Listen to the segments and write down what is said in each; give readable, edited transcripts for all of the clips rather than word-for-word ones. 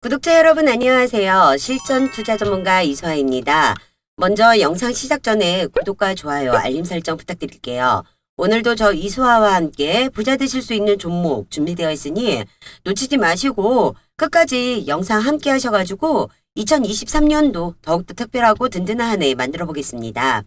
구독자 여러분 안녕하세요. 실전 투자 전문가 이수아입니다. 먼저 영상 시작 전에 구독과 좋아요, 알림 설정 부탁드릴게요. 오늘도 저 이수아와 함께 부자 되실 수 있는 종목 준비되어 있으니 놓치지 마시고 끝까지 영상 함께 하셔가지고 2023년도 더욱더 특별하고 든든한 한 해 만들어 보겠습니다.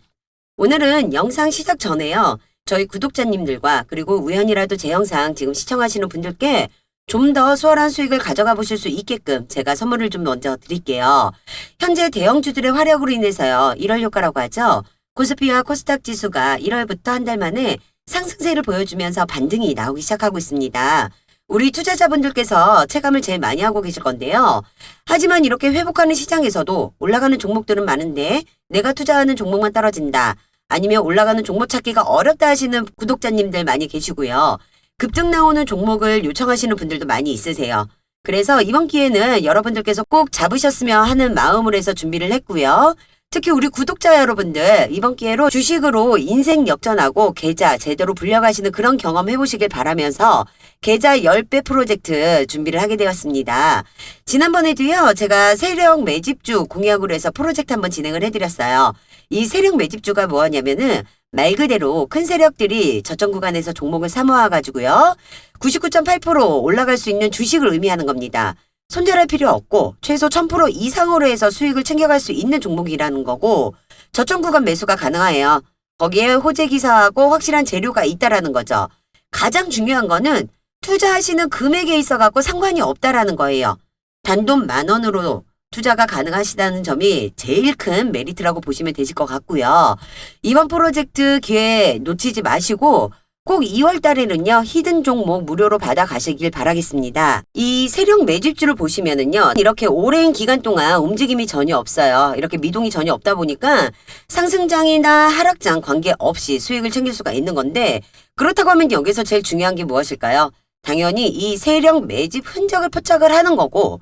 오늘은 영상 시작 전에요. 저희 구독자님들과 그리고 우연이라도 제 영상 지금 시청하시는 분들께 좀 더 수월한 수익을 가져가 보실 수 있게끔 제가 선물을 좀 먼저 드릴게요. 현재 대형주들의 활약으로 인해서요. 1월 효과라고 하죠. 코스피와 코스닥 지수가 1월부터 한 달 만에 상승세를 보여주면서 반등이 나오기 시작하고 있습니다. 우리 투자자분들께서 체감을 제일 많이 하고 계실 건데요. 하지만 이렇게 회복하는 시장에서도 올라가는 종목들은 많은데 내가 투자하는 종목만 떨어진다. 아니면 올라가는 종목 찾기가 어렵다 하시는 구독자님들 많이 계시고요. 급등 나오는 종목을 요청하시는 분들도 많이 있으세요. 그래서 이번 기회는 여러분들께서 꼭 잡으셨으면 하는 마음으로 해서 준비를 했고요. 특히 우리 구독자 여러분들 이번 기회로 주식으로 인생 역전하고 계좌 제대로 불려가시는 그런 경험 해보시길 바라면서 계좌 10배 프로젝트 준비를 하게 되었습니다. 지난번에도요. 제가 세력 매집주 공약으로 해서 프로젝트 한번 진행을 해드렸어요. 이 세력 매집주가 뭐냐면은 말 그대로 큰 세력들이 저점 구간에서 종목을 사모아가지고요. 99.8% 올라갈 수 있는 주식을 의미하는 겁니다. 손절할 필요 없고 최소 1000% 이상으로 해서 수익을 챙겨갈 수 있는 종목이라는 거고 저점 구간 매수가 가능해요. 거기에 호재 기사하고 확실한 재료가 있다라는 거죠. 가장 중요한 거는 투자하시는 금액에 있어갖고 상관이 없다라는 거예요. 단돈 10,000원으로 투자가 가능하시다는 점이 제일 큰 메리트라고 보시면 되실 것 같고요. 이번 프로젝트 기회 놓치지 마시고 꼭 2월 달에는요. 히든 종목 무료로 받아 가시길 바라겠습니다. 이 세력 매집주를 보시면은요. 이렇게 오랜 기간 동안 움직임이 전혀 없어요. 이렇게 미동이 전혀 없다 보니까 상승장이나 하락장 관계없이 수익을 챙길 수가 있는 건데 그렇다고 하면 여기서 제일 중요한 게 무엇일까요? 당연히 이 세력 매집 흔적을 포착을 하는 거고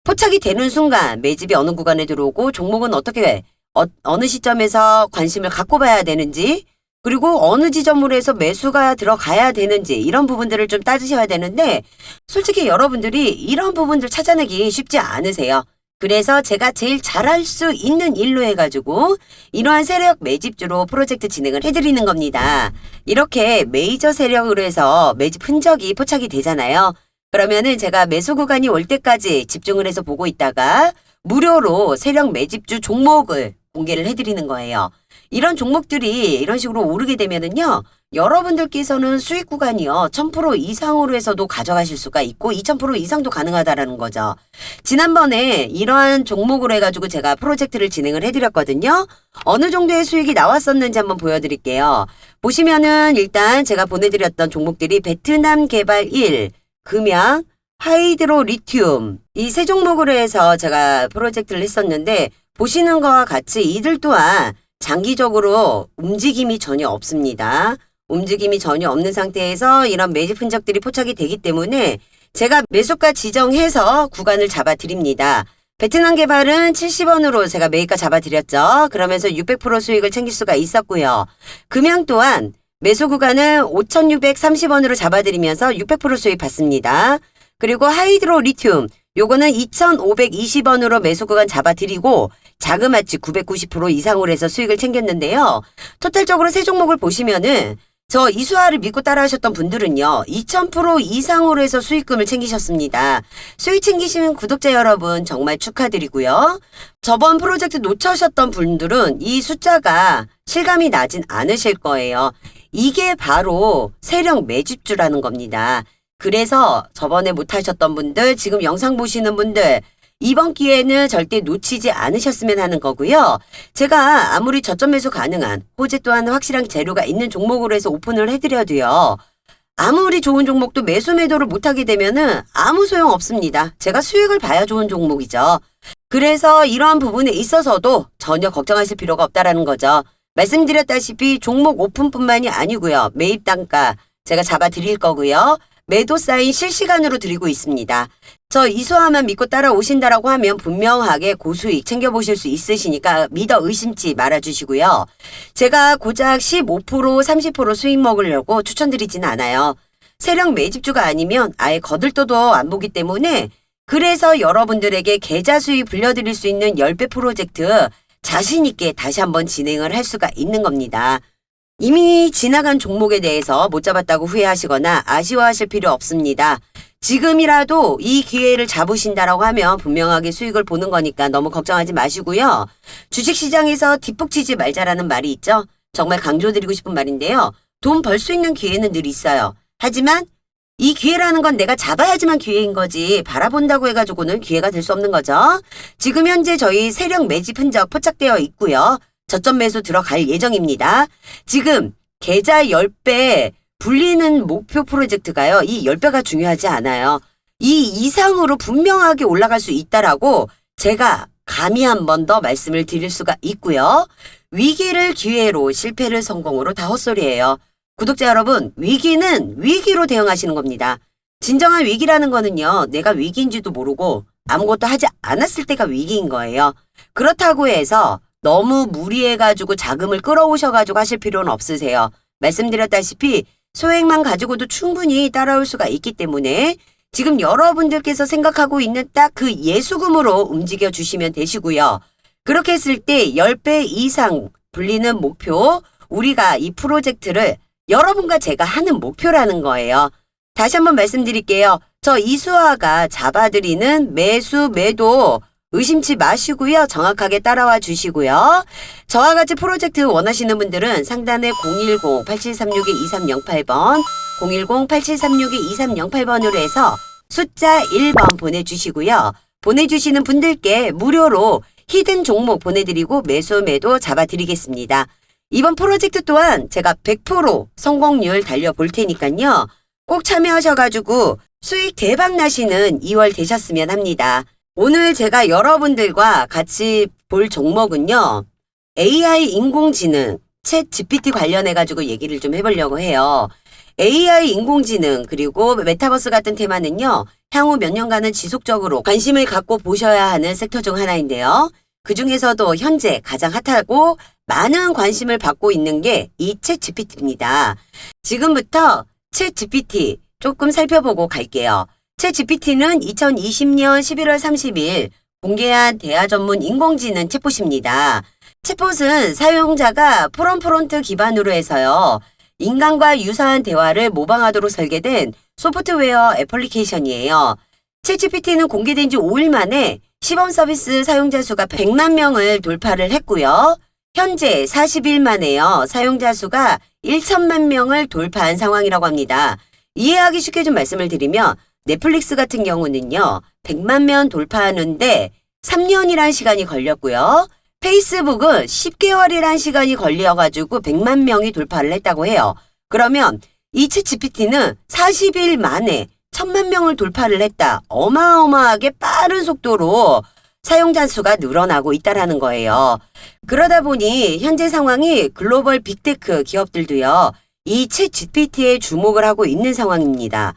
포착이 되는 순간 매집이 어느 구간에 들어오고 종목은 어떻게 어느 시점에서 관심을 갖고 봐야 되는지 그리고 어느 지점으로 해서 매수가 들어가야 되는지 이런 부분들을 좀 따지셔야 되는데 솔직히 여러분들이 이런 부분들 찾아내기 쉽지 않으세요. 그래서 제가 제일 잘할 수 있는 일로 해가지고 이러한 세력 매집주로 프로젝트 진행을 해드리는 겁니다. 이렇게 메이저 세력으로 해서 매집 흔적이 포착이 되잖아요. 그러면은 제가 매수 구간이 올 때까지 집중을 해서 보고 있다가 무료로 세력 매집주 종목을 공개를 해드리는 거예요. 이런 종목들이 이런 식으로 오르게 되면은요. 여러분들께서는 수익 구간이요. 1000% 이상으로 해서도 가져가실 수가 있고 2000% 이상도 가능하다라는 거죠. 지난번에 이러한 종목으로 해가지고 제가 프로젝트를 진행을 해드렸거든요. 어느 정도의 수익이 나왔었는지 한번 보여드릴게요. 보시면은 일단 제가 보내드렸던 종목들이 베트남 개발 1, 금양, 하이드로 리튬 이 세 종목으로 해서 제가 프로젝트를 했었는데 보시는 거와 같이 이들 또한 장기적으로 움직임이 전혀 없습니다. 움직임이 전혀 없는 상태에서 이런 매집 흔적들이 포착이 되기 때문에 제가 매수가 지정해서 구간을 잡아드립니다. 베트남 개발은 70원으로 제가 매입가 잡아드렸죠. 그러면서 600% 수익을 챙길 수가 있었고요. 금양 또한 매수 구간은 5,630원으로 잡아드리면서 600% 수익 받습니다. 그리고 하이드로 리튬 요거는 2,520원으로 매수 구간 잡아드리고 자그마치 990% 이상으로 해서 수익을 챙겼는데요. 토탈적으로 세 종목을 보시면은 저 이수아를 믿고 따라하셨던 분들은요. 2,000% 이상으로 해서 수익금을 챙기셨습니다. 수익 챙기시는 구독자 여러분 정말 축하드리고요. 저번 프로젝트 놓쳐셨던 분들은 이 숫자가 실감이 나진 않으실 거예요. 이게 바로 세력 매집주라는 겁니다. 그래서 저번에 못하셨던 분들, 지금 영상 보시는 분들 이번 기회는 절대 놓치지 않으셨으면 하는 거고요. 제가 아무리 저점 매수 가능한 호재 또한 확실한 재료가 있는 종목으로 해서 오픈을 해드려도요. 아무리 좋은 종목도 매수 매도를 못하게 되면은 아무 소용 없습니다. 제가 수익을 봐야 좋은 종목이죠. 그래서 이러한 부분에 있어서도 전혀 걱정하실 필요가 없다라는 거죠. 말씀드렸다시피 종목 오픈뿐만이 아니고요. 매입 단가 제가 잡아드릴 거고요. 매도 사인 실시간으로 드리고 있습니다. 저 이수아만 믿고 따라오신다라고 하면 분명하게 고수익 챙겨보실 수 있으시니까 믿어 의심치 말아주시고요. 제가 고작 15% 30% 수익 먹으려고 추천드리진 않아요. 세력 매집주가 아니면 아예 거들떠도 안 보기 때문에 그래서 여러분들에게 계좌 수익 불려드릴 수 있는 10배 프로젝트 자신 있게 다시 한번 진행을 할 수가 있는 겁니다. 이미 지나간 종목에 대해서 못 잡았다고 후회하시거나 아쉬워하실 필요 없습니다. 지금이라도 이 기회를 잡으신다라고 하면 분명하게 수익을 보는 거니까 너무 걱정하지 마시고요. 주식시장에서 뒷북 치지 말자라는 말이 있죠. 정말 강조드리고 싶은 말인데요. 돈 벌 수 있는 기회는 늘 있어요. 하지만 이 기회라는 건 내가 잡아야지만 기회인 거지 바라본다고 해가지고는 기회가 될 수 없는 거죠. 지금 현재 저희 세력 매집 흔적 포착되어 있고요. 저점 매수 들어갈 예정입니다. 지금 계좌 10배 불리는 목표 프로젝트가요. 이 10배가 중요하지 않아요. 이 이상으로 분명하게 올라갈 수 있다라고 제가 감히 한 번 더 말씀을 드릴 수가 있고요. 위기를 기회로 실패를 성공으로 다 헛소리예요. 구독자 여러분, 위기는 위기로 대응하시는 겁니다. 진정한 위기라는 거는요. 내가 위기인지도 모르고 아무것도 하지 않았을 때가 위기인 거예요. 그렇다고 해서 너무 무리해가지고 자금을 끌어오셔가지고 하실 필요는 없으세요. 말씀드렸다시피 소액만 가지고도 충분히 따라올 수가 있기 때문에 지금 여러분들께서 생각하고 있는 딱 그 예수금으로 움직여 주시면 되시고요. 그렇게 했을 때 10배 이상 불리는 목표, 우리가 이 프로젝트를 여러분과 제가 하는 목표라는 거예요. 다시 한번 말씀드릴게요. 저 이수아가 잡아드리는 매수, 매도 의심치 마시고요. 정확하게 따라와 주시고요. 저와 같이 프로젝트 원하시는 분들은 상단에 010-8736-2308번, 010-8736-2308번으로 해서 숫자 1번 보내주시고요. 보내주시는 분들께 무료로 히든 종목 보내드리고 매수, 매도 잡아드리겠습니다. 이번 프로젝트 또한 제가 100% 성공률 달려볼 테니까요. 꼭 참여하셔가지고 수익 대박 나시는 2월 되셨으면 합니다. 오늘 제가 여러분들과 같이 볼 종목은요. AI 인공지능, 챗 GPT 관련해가지고 얘기를 좀 해보려고 해요. AI 인공지능 그리고 메타버스 같은 테마는요. 향후 몇 년간은 지속적으로 관심을 갖고 보셔야 하는 섹터 중 하나인데요. 그 중에서도 현재 가장 핫하고 많은 관심을 받고 있는 게 이 챗 GPT입니다. 지금부터 챗 GPT 조금 살펴보고 갈게요. 챗 GPT는 2020년 11월 30일 공개한 대화 전문 인공지능 챗봇입니다. 챗봇은 사용자가 프롬프트 기반으로 해서요. 인간과 유사한 대화를 모방하도록 설계된 소프트웨어 애플리케이션이에요. 챗 GPT는 공개된 지 5일 만에 시범 서비스 사용자 수가 100만 명을 돌파를 했고요. 현재 40일 만에요. 사용자 수가 1천만 명을 돌파한 상황이라고 합니다. 이해하기 쉽게 좀 말씀을 드리면 넷플릭스 같은 경우는요. 100만 명 돌파하는데 3년이란 시간이 걸렸고요. 페이스북은 10개월이란 시간이 걸려가지고 100만 명이 돌파를 했다고 해요. 그러면 이 챗 GPT는 40일 만에 1000만 명을 돌파를 했다. 어마어마하게 빠른 속도로 사용자 수가 늘어나고 있다라는 거예요. 그러다 보니 현재 상황이 글로벌 빅테크 기업들도요. 이 챗 GPT에 주목을 하고 있는 상황입니다.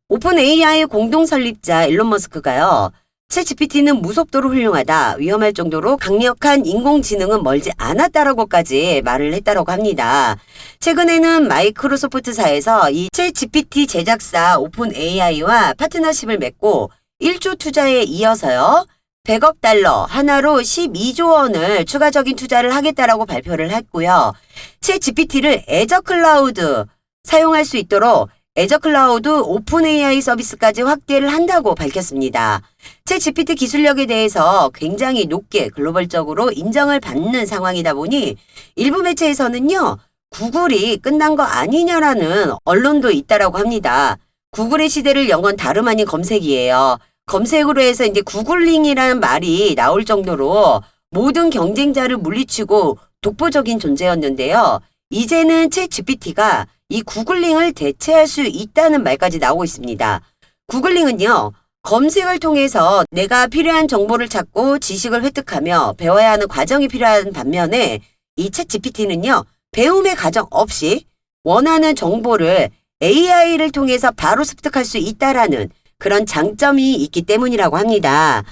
오픈 AI 공동 설립자 일론 머스크가요. 챗 GPT는 무섭도록 훌륭하다. 위험할 정도로 강력한 인공지능은 멀지 않았다라고까지 말을 했다라고 합니다. 최근에는 마이크로소프트사에서 이 챗 GPT 제작사 오픈 AI와 파트너십을 맺고 1조 투자에 이어서요. 100억 달러 하나로 12조 원을 추가적인 투자를 하겠다라고 발표를 했고요. 챗 GPT를 애저 클라우드 사용할 수 있도록 애저 클라우드 오픈 AI 서비스까지 확대를 한다고 밝혔습니다. 챗 GPT 기술력에 대해서 굉장히 높게 글로벌적으로 인정을 받는 상황이다 보니 일부 매체에서는요. 구글이 끝난 거 아니냐라는 언론도 있다라고 합니다. 구글의 시대를 연 건 다름 아닌 검색이에요. 검색으로 해서 이제 구글링이라는 말이 나올 정도로 모든 경쟁자를 물리치고 독보적인 존재였는데요. 이제는 챗 GPT가 이 구글링을 대체할 수 있다는 말까지 나오고 있습니다. 구글링은요. 검색을 통해서 내가 필요한 정보를 찾고 지식을 획득하며 배워야 하는 과정이 필요한 반면에 이 챗 GPT는요. 배움의 과정 없이 원하는 정보를 AI를 통해서 바로 습득할 수 있다라는 그런 장점이 있기 때문이라고 합니다.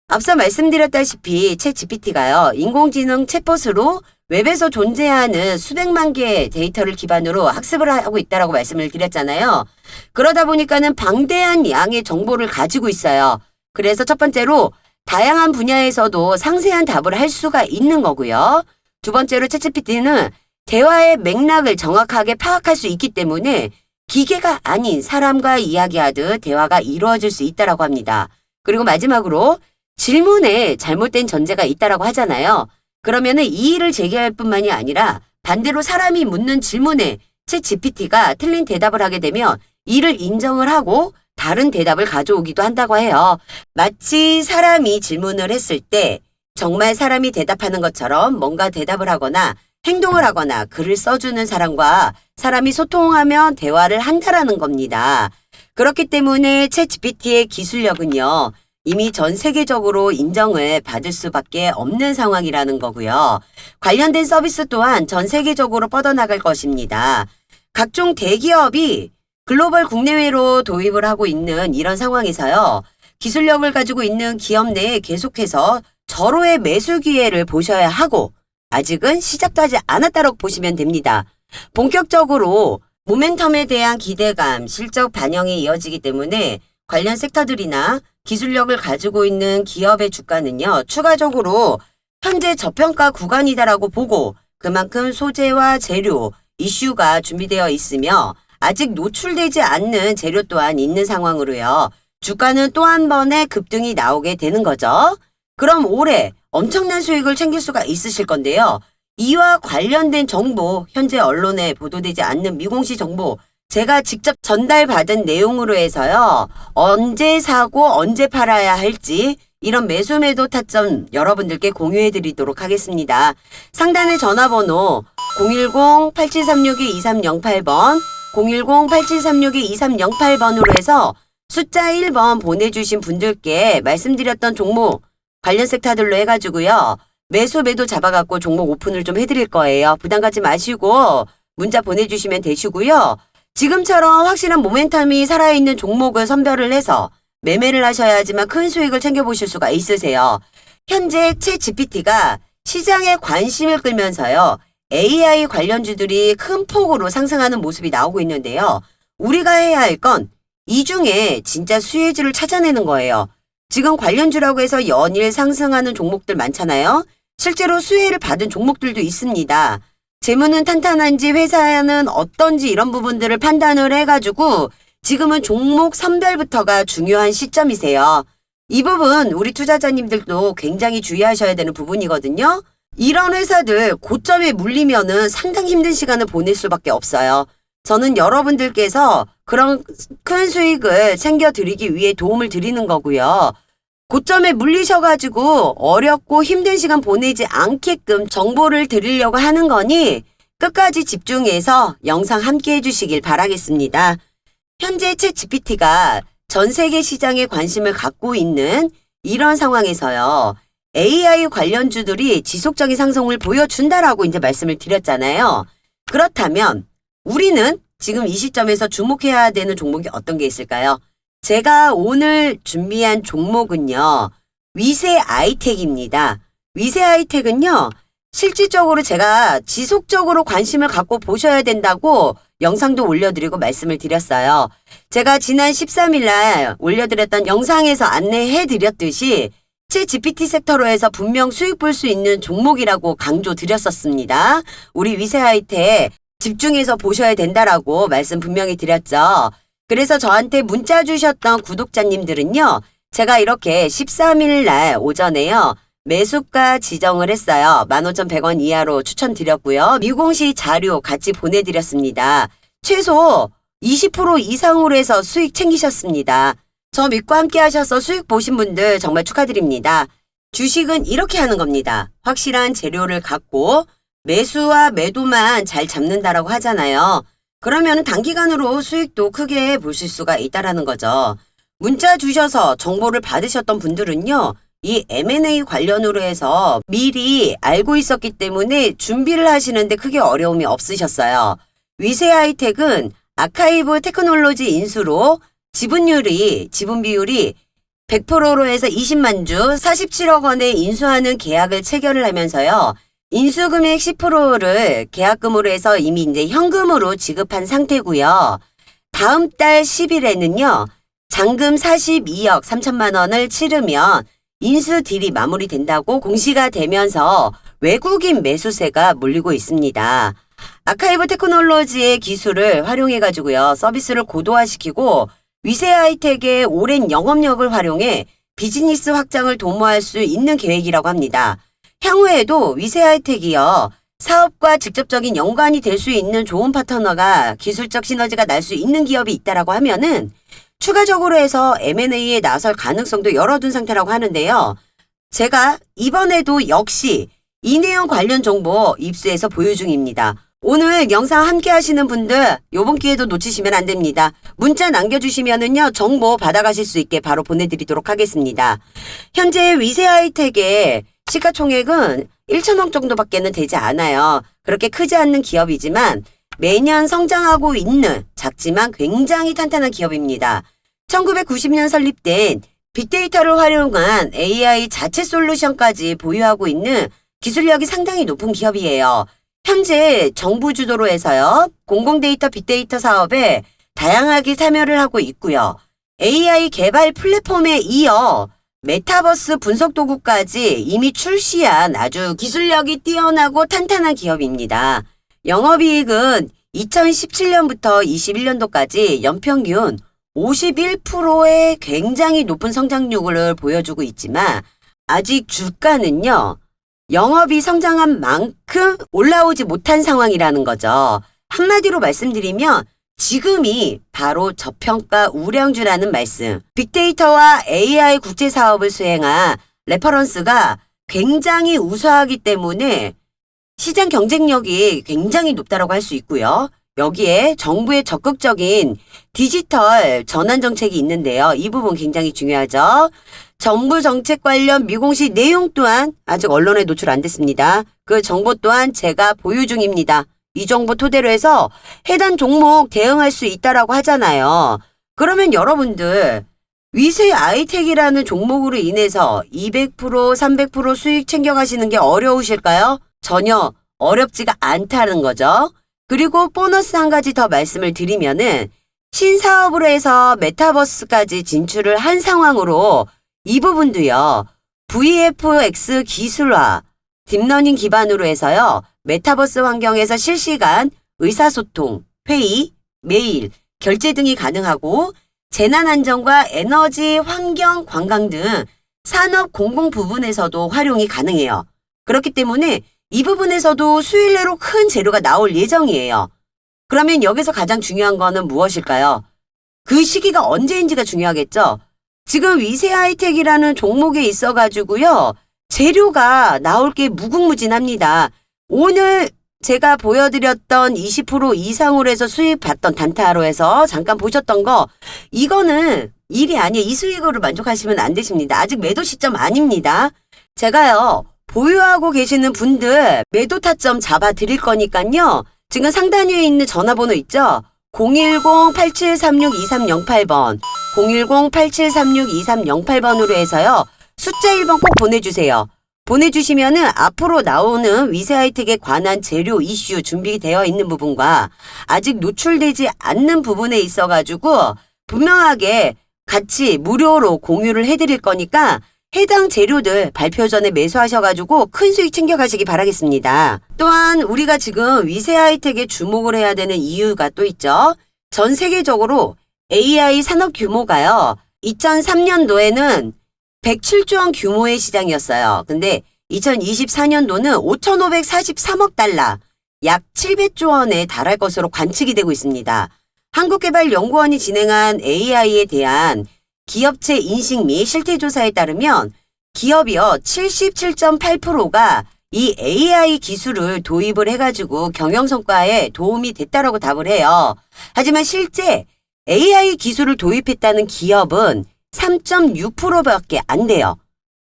앞서 말씀드렸다시피 챗 GPT가요. 인공지능 챗봇으로 웹에서 존재하는 수백만 개의 데이터를 기반으로 학습을 하고 있다라고 말씀을 드렸잖아요. 그러다 보니까는 방대한 양의 정보를 가지고 있어요. 그래서 첫 번째로 다양한 분야에서도 상세한 답을 할 수가 있는 거고요. 두 번째로 챗GPT는 대화의 맥락을 정확하게 파악할 수 있기 때문에 기계가 아닌 사람과 이야기하듯 대화가 이루어질 수 있다고 합니다. 그리고 마지막으로 질문에 잘못된 전제가 있다고 하잖아요. 그러면은 이의를 제기할 뿐만이 아니라 반대로 사람이 묻는 질문에 챗GPT가 틀린 대답을 하게 되면 이를 인정을 하고 다른 대답을 가져오기도 한다고 해요. 마치 사람이 질문을 했을 때 정말 사람이 대답하는 것처럼 뭔가 대답을 하거나 행동을 하거나 글을 써주는 사람과 사람이 소통하면 대화를 한다라는 겁니다. 그렇기 때문에 챗GPT의 기술력은요, 이미 전 세계적으로 인정을 받을 수밖에 없는 상황이라는 거고요. 관련된 서비스 또한 전 세계적으로 뻗어나갈 것입니다. 각종 대기업이 글로벌 국내외로 도입을 하고 있는 이런 상황에서요. 기술력을 가지고 있는 기업 내에 계속해서 절호의 매수 기회를 보셔야 하고 아직은 시작도 하지 않았다고 보시면 됩니다. 본격적으로 모멘텀에 대한 기대감, 실적 반영이 이어지기 때문에 관련 섹터들이나 기술력을 가지고 있는 기업의 주가는요. 추가적으로 현재 저평가 구간이다라고 보고 그만큼 소재와 재료, 이슈가 준비되어 있으며 아직 노출되지 않는 재료 또한 있는 상황으로요. 주가는 또 한 번의 급등이 나오게 되는 거죠. 그럼 올해 엄청난 수익을 챙길 수가 있으실 건데요. 이와 관련된 정보, 현재 언론에 보도되지 않는 미공시 정보, 제가 직접 전달받은 내용으로 해서요. 언제 사고 언제 팔아야 할지 이런 매수 매도 타점 여러분들께 공유해 드리도록 하겠습니다. 상단의 전화번호 010-8736-2308번 010-8736-2308번으로 해서 숫자 1번 보내주신 분들께 말씀드렸던 종목 관련 섹터들로 해가지고요. 매수 매도 잡아갖고 종목 오픈을 좀 해드릴 거예요. 부담 갖지 마시고 문자 보내주시면 되시고요. 지금처럼 확실한 모멘텀이 살아있는 종목을 선별을 해서 매매를 하셔야지만 큰 수익을 챙겨보실 수가 있으세요. 현재 챗GPT가 시장에 관심을 끌면서요. AI 관련주들이 큰 폭으로 상승하는 모습이 나오고 있는데요. 우리가 해야 할 건 이 중에 진짜 수혜주를 찾아내는 거예요. 지금 관련주라고 해서 연일 상승하는 종목들 많잖아요. 실제로 수혜를 받은 종목들도 있습니다. 재무는 탄탄한지 회사는 어떤지 이런 부분들을 판단을 해가지고 지금은 종목 선별부터가 중요한 시점이세요. 이 부분 우리 투자자님들도 굉장히 주의하셔야 되는 부분이거든요. 이런 회사들 고점에 물리면은 상당히 힘든 시간을 보낼 수밖에 없어요. 저는 여러분들께서 그런 큰 수익을 챙겨드리기 위해 도움을 드리는 거고요. 고점에 물리셔가지고 어렵고 힘든 시간 보내지 않게끔 정보를 드리려고 하는 거니 끝까지 집중해서 영상 함께 해주시길 바라겠습니다. 현재 챗GPT가 전 세계 시장에 관심을 갖고 있는 이런 상황에서요. AI 관련주들이 지속적인 상승을 보여준다라고 이제 말씀을 드렸잖아요. 그렇다면 우리는 지금 이 시점에서 주목해야 되는 종목이 어떤 게 있을까요? 제가 오늘 준비한 종목은요. 위세 아이텍입니다. 위세 아이텍은요. 실질적으로 제가 지속적으로 관심을 갖고 보셔야 된다고 영상도 올려드리고 말씀을 드렸어요. 제가 지난 13일 날 올려드렸던 영상에서 안내해드렸듯이 챗GPT 섹터로 해서 분명 수익 볼 수 있는 종목이라고 강조드렸었습니다. 우리 위세 아이텍 집중해서 보셔야 된다라고 말씀 분명히 드렸죠. 그래서 저한테 문자 주셨던 구독자님들은요. 제가 이렇게 13일 날 오전에요. 매수가 지정을 했어요. 15,100원 이하로 추천드렸고요. 미공시 자료 같이 보내드렸습니다. 최소 20% 이상으로 해서 수익 챙기셨습니다. 저 믿고 함께 하셔서 수익 보신 분들 정말 축하드립니다. 주식은 이렇게 하는 겁니다. 확실한 재료를 갖고 매수와 매도만 잘 잡는다라고 하잖아요. 그러면 단기간으로 수익도 크게 보실 수가 있다라는 거죠. 문자 주셔서 정보를 받으셨던 분들은요. 이 M&A 관련으로 해서 미리 알고 있었기 때문에 준비를 하시는데 크게 어려움이 없으셨어요. 위세 하이텍은 아카이브 테크놀로지 인수로 지분 비율이 100%로 해서 20만 주 47억 원에 인수하는 계약을 체결을 하면서요. 인수금액 10%를 계약금으로 해서 이미 이제 현금으로 지급한 상태고요. 다음 달 10일에는요. 잔금 42억 3천만 원을 치르면 인수 딜이 마무리된다고 공시가 되면서 외국인 매수세가 몰리고 있습니다. 아카이브 테크놀로지의 기술을 활용해가지고요. 서비스를 고도화시키고 위세 하이텍의 오랜 영업력을 활용해 비즈니스 확장을 도모할 수 있는 계획이라고 합니다. 향후에도 위세 하이텍이요. 사업과 직접적인 연관이 될 수 있는 좋은 파트너가 기술적 시너지가 날 수 있는 기업이 있다라고 하면은 추가적으로 해서 M&A에 나설 가능성도 열어둔 상태라고 하는데요. 제가 이번에도 역시 이 내용 관련 정보 입수해서 보유 중입니다. 오늘 영상 함께 하시는 분들 요번 기회도 놓치시면 안 됩니다. 문자 남겨주시면은요 정보 받아가실 수 있게 바로 보내드리도록 하겠습니다. 현재 위세 하이텍의 시가총액은 1천억 정도밖에는 되지 않아요. 그렇게 크지 않는 기업이지만 매년 성장하고 있는 작지만 굉장히 탄탄한 기업입니다. 1990년 설립된 빅데이터를 활용한 AI 자체 솔루션까지 보유하고 있는 기술력이 상당히 높은 기업이에요. 현재 정부 주도로 해서요. 공공데이터 빅데이터 사업에 다양하게 참여를 하고 있고요. AI 개발 플랫폼에 이어 메타버스 분석 도구까지 이미 출시한 아주 기술력이 뛰어나고 탄탄한 기업입니다. 영업이익은 2017년부터 21년도까지 연평균 51%의 굉장히 높은 성장률을 보여주고 있지만 아직 주가는요. 영업이 성장한 만큼 올라오지 못한 상황이라는 거죠. 한마디로 말씀드리면 지금이 바로 저평가 우량주라는 말씀. 빅데이터와 AI 국제 사업을 수행한 레퍼런스가 굉장히 우수하기 때문에 시장 경쟁력이 굉장히 높다고 할 수 있고요. 여기에 정부의 적극적인 디지털 전환 정책이 있는데요. 이 부분 굉장히 중요하죠. 정부 정책 관련 미공식 내용 또한 아직 언론에 노출 안 됐습니다. 그 정보 또한 제가 보유 중입니다. 이 정보 토대로 해서 해당 종목 대응할 수 있다라고 하잖아요. 그러면 여러분들 위세 하이텍이라는 종목으로 인해서 200%, 300% 수익 챙겨가시는 게 어려우실까요? 전혀 어렵지가 않다는 거죠. 그리고 보너스 한 가지 더 말씀을 드리면은 신사업으로 해서 메타버스까지 진출을 한 상황으로 이 부분도요. VFX 기술화, 딥러닝 기반으로 해서요. 메타버스 환경에서 실시간 의사소통, 회의, 메일, 결제 등이 가능하고 재난안전과 에너지, 환경, 관광 등 산업 공공 부분에서도 활용이 가능해요. 그렇기 때문에 이 부분에서도 수일내로 큰 재료가 나올 예정이에요. 그러면 여기서 가장 중요한 거는 무엇일까요? 그 시기가 언제인지가 중요하겠죠? 지금 위세 하이텍이라는 종목에 있어가지고요. 재료가 나올 게 무궁무진합니다. 오늘 제가 보여드렸던 20% 이상으로 해서 수익 봤던 단타로 해서 잠깐 보셨던 거 이거는 일이 아니에요. 이 수익으로 만족하시면 안 되십니다. 아직 매도 시점 아닙니다. 제가요. 보유하고 계시는 분들 매도 타점 잡아 드릴 거니까요. 지금 상단 위에 있는 전화번호 있죠? 010-8736-2308번 010-8736-2308번으로 해서요. 숫자 1번 꼭 보내주세요. 보내주시면은 앞으로 나오는 위세 하이텍에 관한 재료 이슈 준비되어 있는 부분과 아직 노출되지 않는 부분에 있어가지고 분명하게 같이 무료로 공유를 해드릴 거니까 해당 재료들 발표 전에 매수하셔가지고 큰 수익 챙겨가시기 바라겠습니다. 또한 우리가 지금 위세 하이텍에 주목을 해야 되는 이유가 또 있죠. 전 세계적으로 AI 산업 규모가요. 2003년도에는 107조 원 규모의 시장이었어요. 근데 2024년도는 5,543억 달러, 약 700조 원에 달할 것으로 관측이 되고 있습니다. 한국개발연구원이 진행한 AI에 대한 기업체 인식 및 실태조사에 따르면 기업이요 77.8%가 이 AI 기술을 도입을 해가지고 경영성과에 도움이 됐다라고 답을 해요. 하지만 실제 AI 기술을 도입했다는 기업은 3.6%밖에 안 돼요.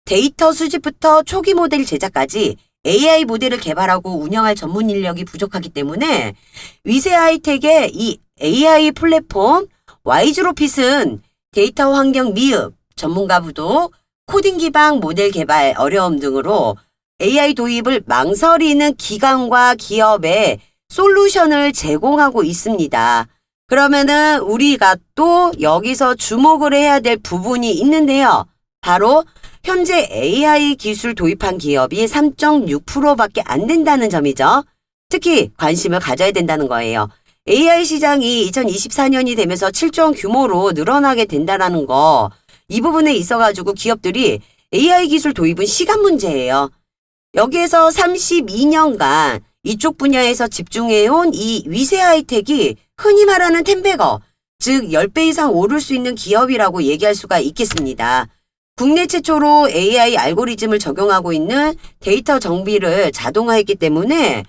데이터 수집부터 초기 모델 제작까지 AI 모델을 개발하고 운영할 전문 인력이 부족하기 때문에 위세 하이텍의 이 AI 플랫폼 와이즈로핏은 데이터 환경 미흡, 전문가 부족, 코딩 기반 모델 개발 어려움 등으로 AI 도입을 망설이는 기관과 기업에 솔루션을 제공하고 있습니다. 그러면은 우리가 또 여기서 주목을 해야 될 부분이 있는데요. 바로 현재 AI 기술 도입한 기업이 3.6%밖에 안 된다는 점이죠. 특히 관심을 가져야 된다는 거예요. AI 시장이 2024년이 되면서 7조 원 규모로 늘어나게 된다는 거, 이 부분에 있어가지고 기업들이 AI 기술 도입은 시간 문제예요. 여기에서 32년간 이쪽 분야에서 집중해온 이 위세 하이텍이 흔히 말하는 10배거, 즉 10배 이상 오를 수 있는 기업이라고 얘기할 수가 있겠습니다. 국내 최초로 AI 알고리즘을 적용하고 있는 데이터 정비를 자동화했기 때문에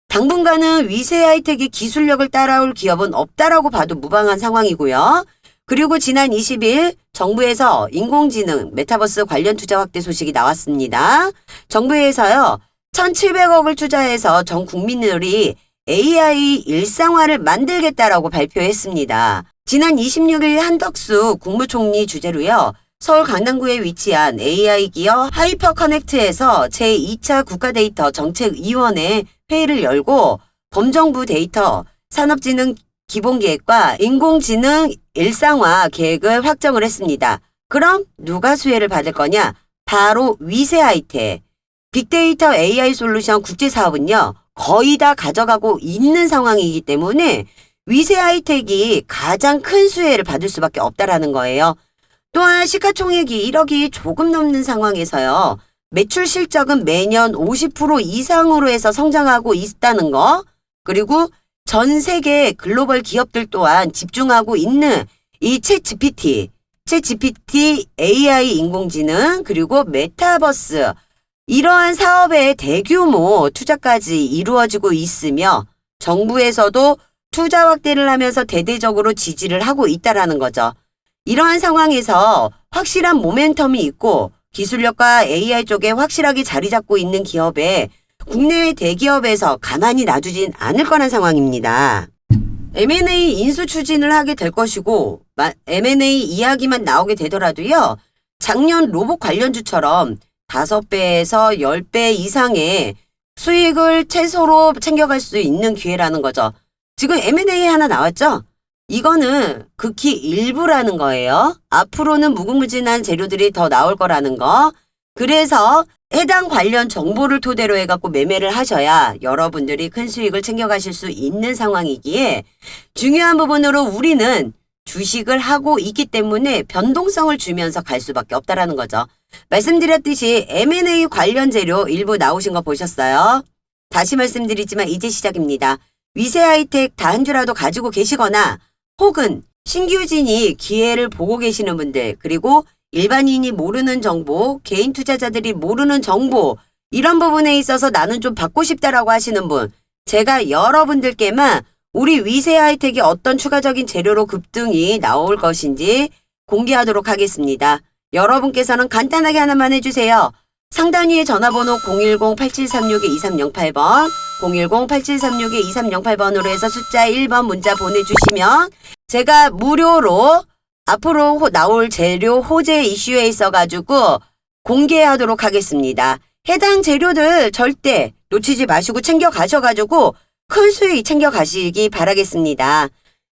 당분간은 위세 하이텍의 기술력을 따라올 기업은 없다라고 봐도 무방한 상황이고요. 그리고 지난 20일 정부에서 인공지능, 메타버스 관련 투자 확대 소식이 나왔습니다. 정부에서요, 1,700억을 투자해서 전 국민들이 AI 일상화를 만들겠다라고 발표했습니다. 지난 26일 한덕수 국무총리 주재로요, 서울 강남구에 위치한 AI 기업 하이퍼커넥트에서 제2차 국가데이터 정책위원회 회의를 열고 범정부 데이터 산업진흥 기본계획과 인공지능 일상화 계획을 확정을 했습니다. 그럼 누가 수혜를 받을 거냐? 바로 위세 하이텍. 빅데이터 AI 솔루션 국제사업은요, 거의 다 가져가고 있는 상황이기 때문에 위세 하이텍이 가장 큰 수혜를 받을 수밖에 없다라는 거예요. 또한 시가총액이 1억이 조금 넘는 상황에서요, 매출 실적은 매년 50% 이상으로 해서 성장하고 있다는 거, 그리고 전 세계 글로벌 기업들 또한 집중하고 있는 이 챗GPT AI 인공지능, 그리고 메타버스, 이러한 사업의 대규모 투자까지 이루어지고 있으며 정부에서도 투자 확대를 하면서 대대적으로 지지를 하고 있다라는 거죠. 이러한 상황에서 확실한 모멘텀이 있고 기술력과 AI 쪽에 확실하게 자리 잡고 있는 기업에 국내외 대기업에서 가만히 놔두진 않을 거란 상황입니다. M&A 인수 추진을 하게 될 것이고 M&A 이야기만 나오게 되더라도요, 작년 로봇 관련주처럼 5배에서 10배 이상의 수익을 최소로 챙겨갈 수 있는 기회라는 거죠. 지금 M&A 하나 나왔죠? 이거는 극히 일부라는 거예요. 앞으로는 무궁무진한 재료들이 더 나올 거라는 거. 그래서 해당 관련 정보를 토대로 해갖고 매매를 하셔야 여러분들이 큰 수익을 챙겨가실 수 있는 상황이기에 중요한 부분으로 우리는 주식을 하고 있기 때문에 변동성을 주면서 갈 수밖에 없다라는 거죠. 말씀드렸듯이 M&A 관련 재료 일부 나오신 거 보셨어요? 다시 말씀드리지만 이제 시작입니다. 위세 하이텍 다 한 주라도 가지고 계시거나 혹은 신규진이 기회를 보고 계시는 분들, 그리고 일반인이 모르는 정보, 개인 투자자들이 모르는 정보, 이런 부분에 있어서 나는 좀 받고 싶다라고 하시는 분, 제가 여러분들께만 우리 위세 하이텍이 어떤 추가적인 재료로 급등이 나올 것인지 공개하도록 하겠습니다. 여러분께서는 간단하게 하나만 해주세요. 상단 위에 전화번호 010-8736-2308번, 010-8736-2308번으로 해서 숫자 1번 문자 보내주시면 제가 무료로 앞으로 나올 재료 호재 이슈에 있어가지고 공개하도록 하겠습니다. 해당 재료들 절대 놓치지 마시고 챙겨가셔가지고 큰 수익 챙겨가시기 바라겠습니다.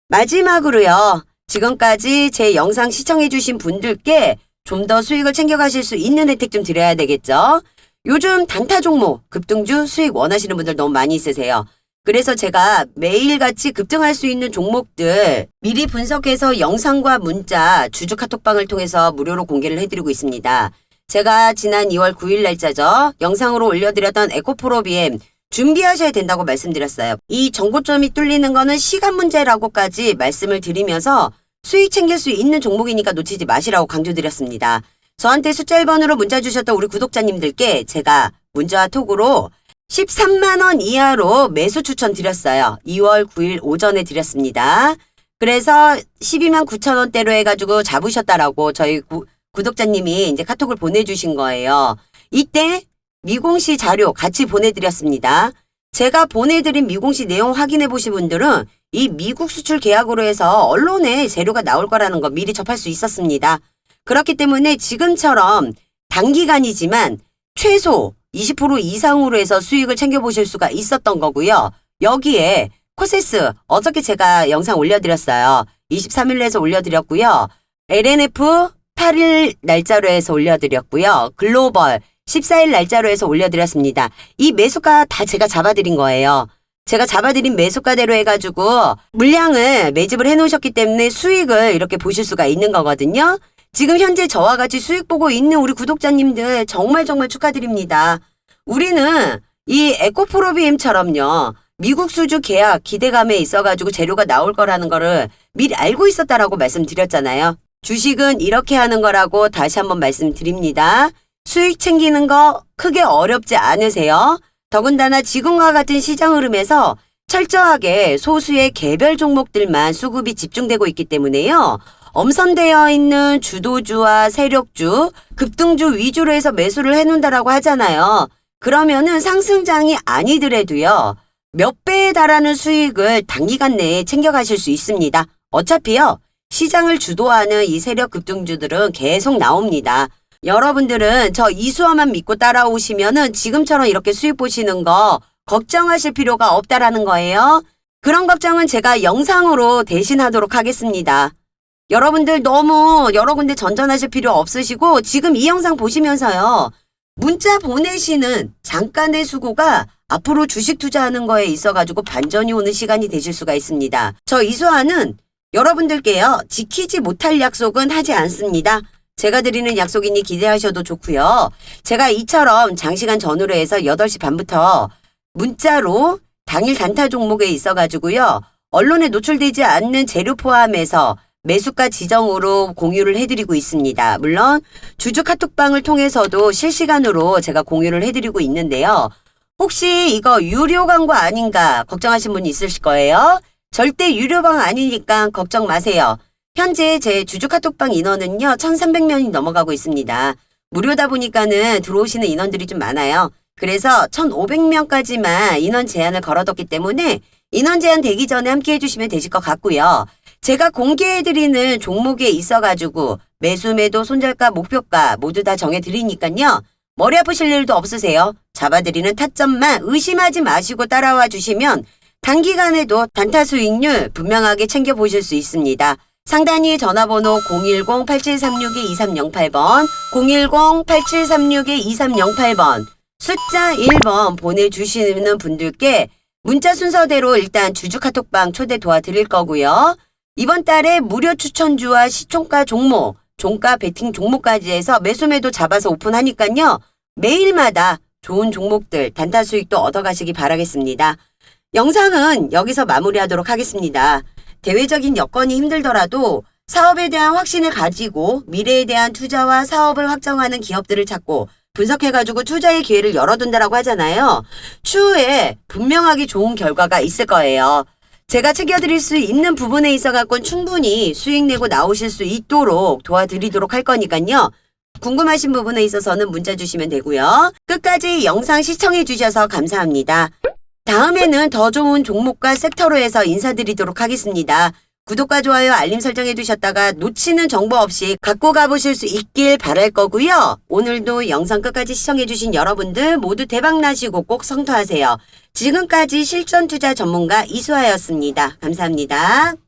마지막으로요, 지금까지 제 영상 시청해주신 분들께 좀 더 수익을 챙겨가실 수 있는 혜택 좀 드려야 되겠죠? 요즘 단타 종목, 급등주 수익 원하시는 분들 너무 많이 있으세요. 그래서 제가 매일같이 급등할 수 있는 종목들 미리 분석해서 영상과 문자, 주주 카톡방을 통해서 무료로 공개를 해드리고 있습니다. 제가 지난 2월 9일 날짜죠. 영상으로 올려드렸던 에코프로비엠 준비하셔야 된다고 말씀드렸어요. 이 정고점이 뚫리는 거는 시간 문제라고까지 말씀을 드리면서 수익 챙길 수 있는 종목이니까 놓치지 마시라고 강조드렸습니다. 저한테 숫자 1번으로 문자 주셨던 우리 구독자님들께 제가 문자와 톡으로 13만원 이하로 매수 추천 드렸어요. 2월 9일 오전에 드렸습니다. 그래서 12만 9천원대로 해가지고 잡으셨다라고 저희 구독자님이 이제 카톡을 보내주신 거예요. 이때 미공시 자료 같이 보내드렸습니다. 제가 보내드린 미공시 내용 확인해 보신 분들은 이 미국 수출 계약으로 해서 언론에 재료가 나올 거라는 거 미리 접할 수 있었습니다. 그렇기 때문에 지금처럼 단기간이지만 최소 20% 이상으로 해서 수익을 챙겨보실 수가 있었던 거고요. 여기에 코세스 어저께 제가 영상 올려드렸어요. 23일로 해서 올려드렸고요. LNF 8일 날짜로 해서 올려드렸고요. 글로벌 14일 날짜로 해서 올려드렸습니다. 이 매수가 다 제가 잡아드린 거예요. 제가 잡아드린 매수가대로 해가지고 물량을 매집을 해놓으셨기 때문에 수익을 이렇게 보실 수가 있는 거거든요. 지금 현재 저와 같이 수익 보고 있는 우리 구독자님들 정말 축하드립니다. 우리는 이 에코프로비엠처럼요. 미국 수주 계약 기대감에 있어가지고 재료가 나올 거라는 거를 미리 알고 있었다라고 말씀드렸잖아요. 주식은 이렇게 하는 거라고 다시 한번 말씀드립니다. 수익 챙기는 거 크게 어렵지 않으세요? 더군다나 지금과 같은 시장 흐름에서 철저하게 소수의 개별 종목들만 수급이 집중되고 있기 때문에요. 엄선되어 있는 주도주와 세력주, 급등주 위주로 해서 매수를 해놓는다라고 하잖아요. 그러면은 상승장이 아니더라도요. 몇 배에 달하는 수익을 단기간 내에 챙겨가실 수 있습니다. 어차피요. 시장을 주도하는 이 세력 급등주들은 계속 나옵니다. 여러분들은 저 이수화만 믿고 따라오시면은 지금처럼 이렇게 수익 보시는 거 걱정하실 필요가 없다라는 거예요. 그런 걱정은 제가 영상으로 대신하도록 하겠습니다. 여러분들 너무 여러 군데 전전하실 필요 없으시고 지금 이 영상 보시면서요. 문자 보내시는 잠깐의 수고가 앞으로 주식 투자하는 거에 있어가지고 반전이 오는 시간이 되실 수가 있습니다. 저 이수화는 여러분들께요. 지키지 못할 약속은 하지 않습니다. 제가 드리는 약속이니 기대하셔도 좋고요. 제가 이처럼 장시간 전후로 해서 8시 반부터 문자로 당일 단타 종목에 있어가지고요. 언론에 노출되지 않는 재료 포함해서 매수가 지정으로 공유를 해드리고 있습니다. 물론 주주 카톡방을 통해서도 실시간으로 제가 공유를 해드리고 있는데요. 혹시 이거 유료 광고 아닌가 걱정하신 분이 있으실 거예요. 절대 유료방 아니니까 걱정 마세요. 현재 제 주주 카톡방 인원은요. 1,300명이 넘어가고 있습니다. 무료다 보니까는 들어오시는 인원들이 좀 많아요. 그래서 1,500명까지만 인원 제한을 걸어뒀기 때문에 인원 제한 되기 전에 함께 해주시면 되실 것 같고요. 제가 공개해드리는 종목에 있어가지고 매수, 매도, 손절가, 목표가 모두 다 정해드리니까요. 머리 아프실 일도 없으세요. 잡아드리는 타점만 의심하지 마시고 따라와 주시면 단기간에도 단타 수익률 분명하게 챙겨보실 수 있습니다. 상단위 전화번호 010-8736-2308번, 010-8736-2308번, 숫자 1번 보내주시는 분들께 문자 순서대로 일단 주주 카톡방 초대 도와드릴 거고요. 이번 달에 무료 추천주와 시총가 종목, 종가 베팅 종목까지 해서 매수매도 잡아서 오픈하니까요. 매일마다 좋은 종목들 단타 수익도 얻어가시기 바라겠습니다. 영상은 여기서 마무리하도록 하겠습니다. 대외적인 여건이 힘들더라도 사업에 대한 확신을 가지고 미래에 대한 투자와 사업을 확정하는 기업들을 찾고 분석해가지고 투자의 기회를 열어둔다라고 하잖아요. 추후에 분명하게 좋은 결과가 있을 거예요. 제가 챙겨드릴 수 있는 부분에 있어갖고 충분히 수익 내고 나오실 수 있도록 도와드리도록 할 거니까요. 궁금하신 부분에 있어서는 문자 주시면 되고요. 끝까지 영상 시청해 주셔서 감사합니다. 다음에는 더 좋은 종목과 섹터로 해서 인사드리도록 하겠습니다. 구독과 좋아요, 알림 설정해 두셨다가 놓치는 정보 없이 갖고 가보실 수 있길 바랄 거고요. 오늘도 영상 끝까지 시청해 주신 여러분들 모두 대박 나시고 꼭 성투하세요. 지금까지 실전 투자 전문가 이수아였습니다. 감사합니다.